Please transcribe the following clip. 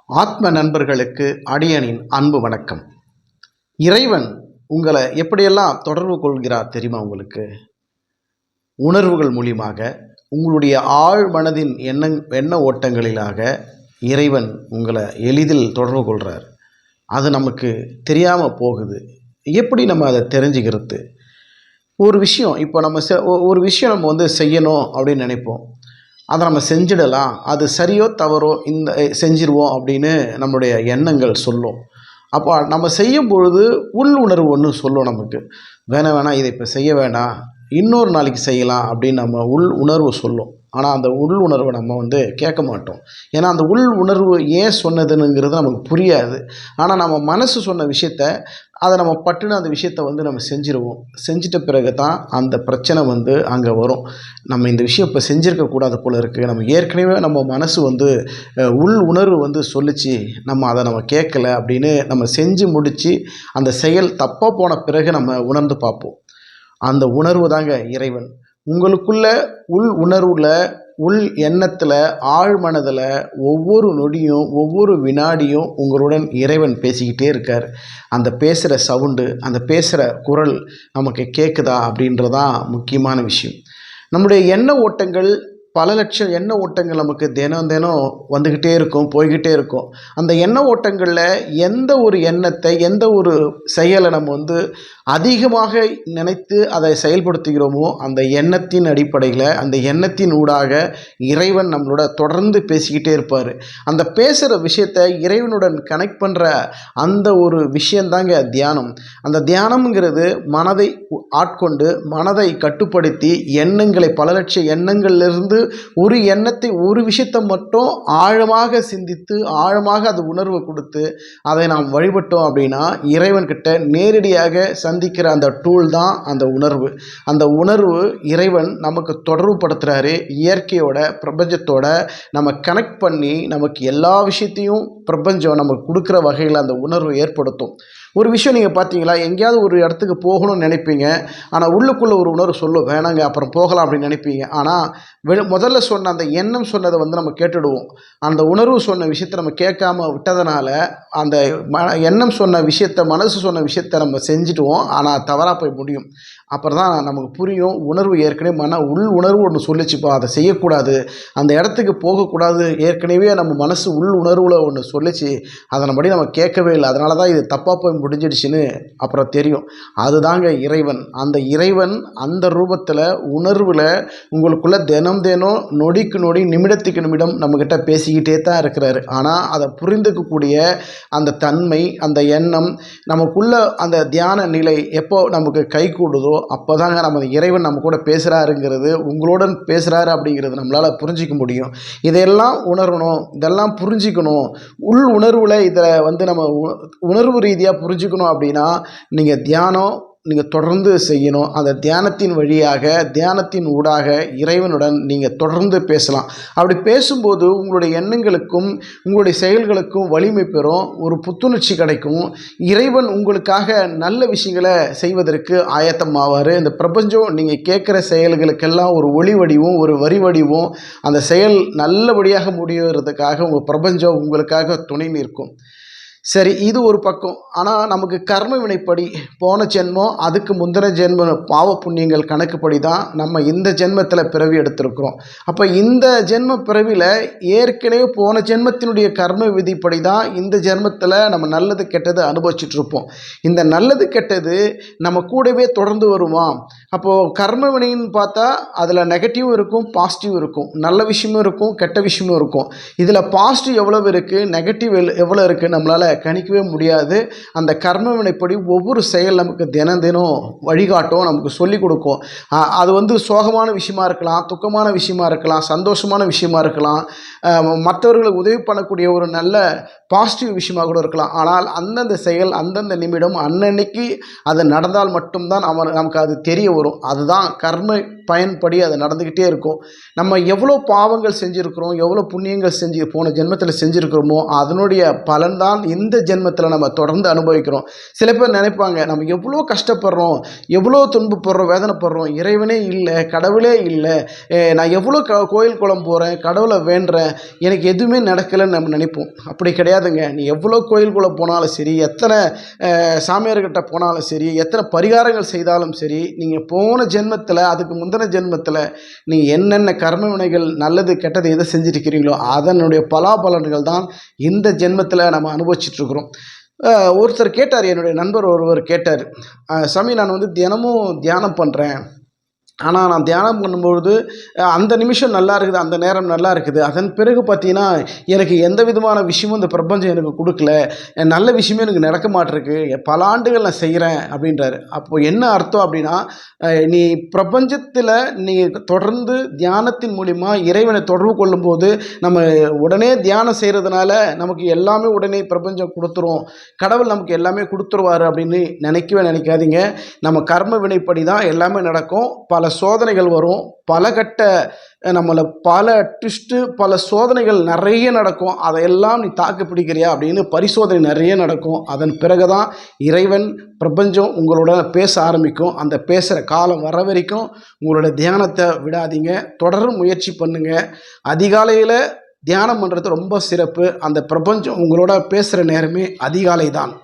ஆத்ம நண்பர்களுக்கு அடியனின் அன்பு வணக்கம். இறைவன் உங்களை எப்படியெல்லாம் தொடர்பு கொள்கிறார் தெரியுமா? உங்களுக்கு உணர்வுகள் மூலியமாக, உங்களுடைய ஆழ் மனதின் எண்ண ஓட்டங்களிலாக இறைவன் உங்களை எளிதில் தொடர்பு கொள்கிறார். அது நமக்கு தெரியாமல் போகுது. எப்படி நம்ம அதை தெரிஞ்சுக்கிறது? ஒரு விஷயம் இப்போ ஒரு விஷயம் நம்ம செய்யணும் அப்படின்னு நினைப்போம். அதை நம்ம செஞ்சிடலாம், அது சரியோ தவறோ செஞ்சிருவோம் அப்படின்னு நம்மளுடைய எண்ணங்கள் சொல்லும். அப்போ நம்ம செய்யும் பொழுது உள் உணர்வு ஒன்று சொல்லும் நமக்கு, வேணாம் இதை இப்போ செய்ய வேண்டாம், இன்னொரு நாளைக்கு செய்யலாம் அப்படின்னு நம்ம உள் உணர்வு சொல்லும். ஆனால் அந்த உள் உணர்வை நம்ம கேட்க மாட்டோம். ஏன்னா அந்த உள் உணர்வு ஏன் சொன்னதுங்கிறது நமக்கு புரியாது. ஆனால் நம்ம மனசு சொன்ன விஷயத்த அதை நம்ம பட்டுன்னு அந்த விஷயத்தை நம்ம செஞ்சுருவோம். செஞ்சிட்ட பிறகு தான் அந்த பிரச்சனை அங்கே வரும். நம்ம இந்த விஷயம் இப்போ செஞ்சுருக்கக்கூடாது போல் இருக்குது, நம்ம ஏற்கனவே நம்ம மனசு உள் உணர்வு சொல்லிச்சு, நம்ம கேட்கல அப்படின்னு நம்ம செஞ்சு முடித்து அந்த செயல் தப்பாக போன பிறகு நம்ம உணர்ந்து பார்ப்போம். அந்த உணர்வு தாங்க இறைவன். உங்களுக்குள்ள உள் உணர்வில், உள் எண்ணத்தில், ஆழ் மனதில் ஒவ்வொரு நொடியும் ஒவ்வொரு வினாடியும் உங்களுடன் இறைவன் பேசிக்கிட்டே இருக்கார். அந்த பேசுகிற சவுண்டு, அந்த பேசுகிற குரல் நமக்கு கேட்குதா அப்படின்றதான் முக்கியமான விஷயம். நம்முடைய எண்ண ஓட்டங்கள், பல லட்சம் எண்ண ஓட்டங்கள் நமக்கு தினம் வந்துக்கிட்டே இருக்கும், போய்கிட்டே இருக்கும். அந்த எண்ண ஓட்டங்களில் எந்த ஒரு எண்ணத்தை, எந்த ஒரு செயலை நம்ம அதிகமாக நினைத்து அதை செயல்படுத்துகிறோமோ அந்த எண்ணத்தின் அடிப்படையில், அந்த எண்ணத்தின் ஊடாக இறைவன் நம்மளோட தொடர்ந்து பேசிக்கிட்டே இருப்பார். அந்த பேசுகிற விஷயத்தை இறைவனுடன் கனெக்ட் பண்ணுற அந்த ஒரு விஷயந்தாங்க தியானம். அந்த தியானம்ங்கிறது மனதை ஆட்கொண்டு, மனதை கட்டுப்படுத்தி, எண்ணங்களை, பல லட்சம் எண்ணங்கள்லேருந்து ஒரு எண்ணத்தை, ஒரு விஷயத்தை மட்டும் ஆழமாக சிந்தித்து, ஆழமாக அது உணர்வை கொடுத்து அதை நாம் வழிபட்டோம் அப்படின்னா இறைவன்கிட்ட நேரடியாக சந்திக்கிற அந்த டூல் தான் அந்த உணர்வு. அந்த உணர்வு இறைவன் நமக்கு தொடர்பு படுத்துகிறாரு. இயற்கையோட, பிரபஞ்சத்தோட நம்ம கனெக்ட் பண்ணி நமக்கு எல்லா விஷயத்தையும் பிரபஞ்சம் நமக்கு கொடுக்குற வகையில் அந்த உணர்வு ஏற்படுத்தும். ஒரு விஷயம் நீங்கள் பார்த்தீங்களா, எங்கேயாவது ஒரு இடத்துக்கு போகணும்னு நினைப்பீங்க, ஆனால் உள்ளுக்குள்ளே ஒரு உணர்வு சொல்லும், வேணாங்க அப்புறம் போகலாம் அப்படின்னு நினைப்பீங்க. ஆனால் முதல்ல சொன்ன அந்த எண்ணம் சொன்னதை நம்ம கேட்டுடுவோம். அந்த உணர்வு சொன்ன விஷயத்தை நம்ம கேட்காம விட்டதுனால அந்த எண்ணம் சொன்ன விஷயத்தை, மனசு சொன்ன விஷயத்தை நம்ம செஞ்சுட்டுவோம். ஆனால் தவறாக போய் முடியும். அப்புறம் தான் நமக்கு புரியும், உணர்வு ஏற்கனவே உள் உணர்வு ஒன்று சொல்லிச்சுப்பா, அதை செய்யக்கூடாது, அந்த இடத்துக்கு போகக்கூடாது, ஏற்கனவே நம்ம மனசு உள் உணர்வில் ஒன்று சொல்லிச்சு, அதன்படி நம்ம கேட்கவே இல்லை, அதனால தான் இது தப்பாக போய் முடிஞ்சிடுச்சுன்னு அப்புறம் தெரியும். அதுதாங்க இறைவன். அந்த இறைவன் அந்த ரூபத்தில், உணர்வில் உங்களுக்குள்ள தினம் நொடிக்கு நொடி, நிமிடத்துக்கு நிமிடம் நம்மக்கிட்ட பேசிக்கிட்டே தான் இருக்கிறாரு. ஆனால் அதை புரிந்துக்கக்கூடிய அந்த தன்மை, அந்த எண்ணம், நமக்குள்ள அந்த தியான நிலை எப்போ நமக்கு கை கூடுதோ அப்போதாங்க நம்ம இறைவன் நம்ம கூட பேசுகிறாருங்கிறது, உங்களுடன் பேசுகிறாரு அப்படிங்கிறது நம்மளால் புரிஞ்சிக்க முடியும். இதையெல்லாம் உணரணும், இதெல்லாம் புரிஞ்சிக்கணும். உள் உணர்வில் இதை நம்ம உணர்வு ரீதியாக புரிஞ்சுக்கணும் அப்படின்னா நீங்கள் தொடர்ந்து செய்யணும். அந்த தியானத்தின் வழியாக, தியானத்தின் ஊடாக இறைவனுடன் நீங்கள் தொடர்ந்து பேசலாம். அப்படி பேசும்போது உங்களுடைய எண்ணங்களுக்கும் உங்களுடைய செயல்களுக்கும் வலிமை பெறும், ஒரு புத்துணர்ச்சி கிடைக்கும். இறைவன் உங்களுக்காக நல்ல விஷயங்களை செய்வதற்கு ஆயத்தமாவார். இந்த பிரபஞ்சம் நீங்கள் கேட்குற செயல்களுக்கெல்லாம் ஒரு ஒளி வடிவும், ஒரு வரி வடிவும், அந்த செயல் நல்லபடியாக முடிவதற்காக உங்கள் பிரபஞ்சம் உங்களுக்காக துணை நிற்கும். சரி, இது ஒரு பக்கம். ஆனால் நமக்கு கர்ம வினைப்படி போன ஜென்மம், அதுக்கு முந்தின ஜென்ம பாவ புண்ணியங்கள் கணக்குப்படி தான் நம்ம இந்த ஜென்மத்தில் பிறவி எடுத்திருக்கிறோம். அப்போ இந்த ஜென்ம பிறவியில் ஏற்கனவே போன ஜென்மத்தினுடைய கர்ம விதிப்படி தான் இந்த ஜென்மத்தில் நம்ம நல்லது கெட்டது அனுபவிச்சுட்ருப்போம். இந்த நல்லது கெட்டது நம்ம கூடவே தொடர்ந்து வருமா? அப்போது கர்ம வினைன்னு பார்த்தா அதில் நெகட்டிவும் இருக்கும், பாசிட்டிவ் இருக்கும், நல்ல விஷயமும் இருக்கும், கெட்ட விஷயமும் இருக்கும். இதில் பாசிட்டிவ் எவ்வளவு இருக்குது, நெகட்டிவ் எவ்வளோ இருக்குது நம்மளால் கணிக்கவே முடியாது. அந்த கர்ம வினைப்படி ஒவ்வொரு செயல் நமக்கு தினம் வழிகாட்டும், நமக்கு சொல்லிக் கொடுக்கும். அது சோகமான விஷயமா இருக்கலாம், துக்கமான விஷயமா இருக்கலாம், சந்தோஷமான விஷயமா இருக்கலாம், மற்றவர்களுக்கு உதவி பண்ணக்கூடிய ஒரு நல்ல பாசிட்டிவ் விஷயமாக கூட இருக்கலாம். ஆனால் அந்தந்த செயல், அந்தந்த நிமிடம், அன்னன்னைக்கு அது நடந்தால் மட்டும்தான் நமக்கு அது தெரிய வரும். அதுதான் கர்ம பயன்படி அது நடந்துக்கிட்டே இருக்கும். நம்ம எவ்வளோ பாவங்கள் செஞ்சுருக்கிறோம், எவ்வளோ புண்ணியங்கள் போன ஜென்மத்தில் செஞ்சுருக்கிறோமோ அதனுடைய பலன்தான் இந்த இந்த ஜென்மத்தில் நம்ம தொடர்ந்து அனுபவிக்கிறோம். சில பேர் நினைப்பாங்க, நம்ம எவ்வளோ கஷ்டப்படுறோம், எவ்வளோ துன்பப்படுறோம், வேதனைப்படுறோம், இறைவனே இல்லை, கடவுளே இல்லை, நான் எவ்வளோ கோயில் குளம் போகிறேன், கடவுளை வேண்டுறேன், எனக்கு எதுவுமே நடக்கலைன்னு நம்ம நினைப்போம். அப்படி கிடையாதுங்க. நீ எவ்வளோ கோயில் குளம் போனாலும் சரி, எத்தனை சாமியார்கிட்ட போனாலும் சரி, எத்தனை பரிகாரங்கள் செய்தாலும் சரி, நீங்கள் போன ஜென்மத்தில், அதுக்கு முந்தின ஜென்மத்தில் நீங்கள் என்னென்ன கர்ம வினைகள் நல்லது கெட்டது எதை செஞ்சுருக்கிறீங்களோ அதனுடைய பலாபலன்கள் தான் இந்த ஜென்மத்தில் நம்ம அனுபவிச்சுட்ருக்குறோம். ஒருத்தர் கேட்டார், என்னுடைய நண்பர் ஒருவர் கேட்டார், சாமி நான் தினமும் தியானம் பண்ணுறேன், ஆனால் நான் தியானம் பண்ணும்பொழுது அந்த நிமிஷம் நல்லா இருக்குது, அந்த நேரம் நல்லா இருக்குது, அதன் பிறகு பார்த்தீங்கன்னா எனக்கு எந்த விதமான விஷயமும் இந்த பிரபஞ்சம் எனக்கு கொடுக்கல, நல்ல விஷயமே எனக்கு நடக்க மாட்டிருக்கு, பல ஆண்டுகள் நான் செய்கிறேன் அப்படின்றாரு. அப்போது என்ன அர்த்தம் அப்படின்னா, நீ பிரபஞ்சத்தில் நீ தொடர்ந்து தியானத்தின் மூலிமா இறைவனை தொடர்பு கொள்ளும்போது நம்ம உடனே தியானம் செய்கிறதுனால நமக்கு எல்லாமே உடனே பிரபஞ்சம் கொடுத்துரும், கடவுள் நமக்கு எல்லாமே கொடுத்துருவார் அப்படின்னு நினைக்காதீங்க. நம்ம கர்ம வினைப்படி தான் எல்லாமே நடக்கும். பல சோதனைகள் வரும், பல கட்ட நம்மளை பல ட்விஸ்ட்டு, பல சோதனைகள் நிறைய நடக்கும். அதையெல்லாம் நீ தாக்கு பிடிக்கிறியா அப்படின்னு பரிசோதனை நிறைய நடக்கும். அதன் பிறகு தான் இறைவன் பிரபஞ்சம் உங்களோட பேச ஆரம்பிக்கும். அந்த பேசுகிற காலம் வர வரைக்கும் உங்களோட தியானத்தை விடாதீங்க, தொடர் முயற்சி பண்ணுங்கள். அதிகாலையில் தியானம் பண்ணுறது ரொம்ப சிறப்பு. அந்த பிரபஞ்சம் உங்களோட பேசுகிற நேரமே அதிகாலை தான்.